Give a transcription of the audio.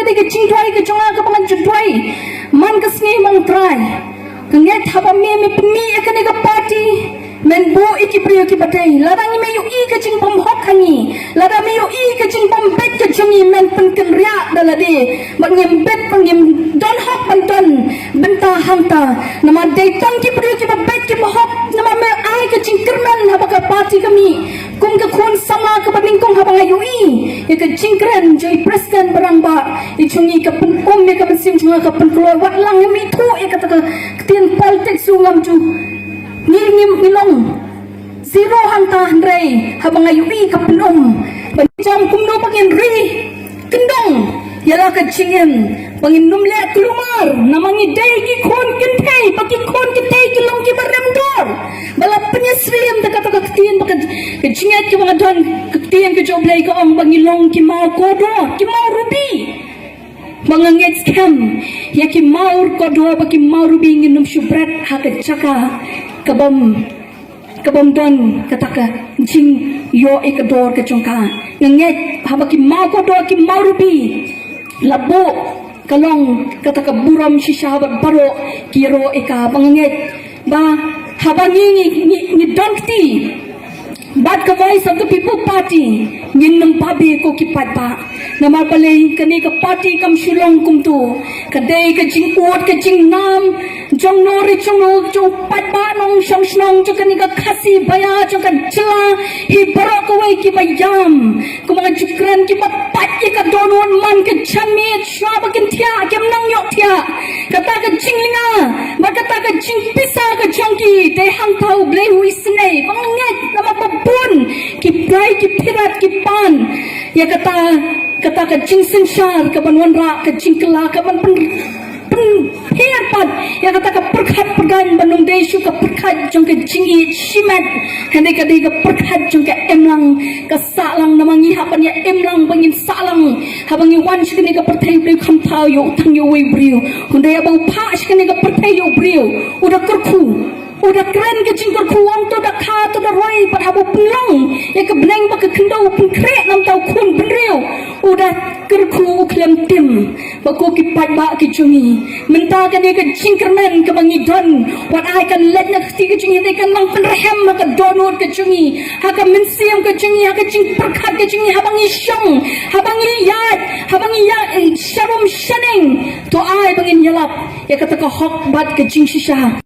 kadi ke cingdwai ke jonga ke pangan judwai man ke sni mang try kenget haba me pemi ekane ke party men bo iki priyo ki batai ladang me yu I ke cing pom hok hangi ladang me yu I ke cing pom bet ke jongi men penken ria dalade bangem bet bangem don hok banton benta hanta nama dayton ki priyo ki bet ki hok nama me ai ke cing kerman haba ke party kami kum ke khun sama ke badingkong haba ngayu I ya ke cing keren joi presiden barang ba I chungi ke pen me ke sim chunga ke pen keluar wat lang mi thu e kata ke tien politik sungam ju ngim ilong zero hanta handrai habang ayu I kapenom jam kumno pangin ri kendong yala ka cingen pangin numle kelumar namangi dai ki khon kentai paki khon kentai ki long ki baremdor bala penyesrim taka ketien baka kecinget ki mga don ketien ke joblay ko ang bangilong ki mau kodo ki mau rubi mga ngets scam ya ki mau kodo baki mau rubi nginum syubrat haka chaka kabam don kataka jing yo ekador ke chongka nget habaki mau ko do ki mau rubi labo kalong kataka buram shisha baro kiro eka banget ba habangi ni donkti bad ka voice of the people party nin nang pabe ko ki patpa namar palay kani ka party kam shulong kumtu kadai ka jing uot ka jing nam jong nori jong patpa nong shong shnong jo kani ka khasi baya jo ka jela hi barok away ki bayam kumanga jukran ki pat ki ka donon man ka chami shwa bakin thia kem nang yok thia kata ka jinglinga ba kata ka jing pisa ka jongki te hang thau ble hui snei banget nama babun ki prai ki pirat ki pan ya kata ka jing senshar ka banwan ra ka jing kala ka ban herpat ya kata ka perkhat pergan banung desu ka perkhat jong ka jingi shimat hande ka de ka perkhat jong ka emlang ka salang namangi hapan ya emlang bangin salang habangi wan shikani ka perthai ble kham thau yo thang yo we briu hunde ya bau pha shikani ka perthai yo briu udah kurku udah keren ke jingkor kuang tu dah kha tu dah roi pat habu penlang ya ke beneng ba ke kendau pun krek nam tau kun benriu udah kerku klem tim ba ko ki pat ba ki chungi menta ka ne ke jingkermen ke bangi don wat ai kan let na ti ke chungi te kan mang penrehem ka donor ke chungi ha ka mensiam ke chungi ha ka jing perkhat ke chungi ha bangi shong ha bangi yat sharum shaneng to ai bangin yalap ya kata ka hok bat ke jing shisha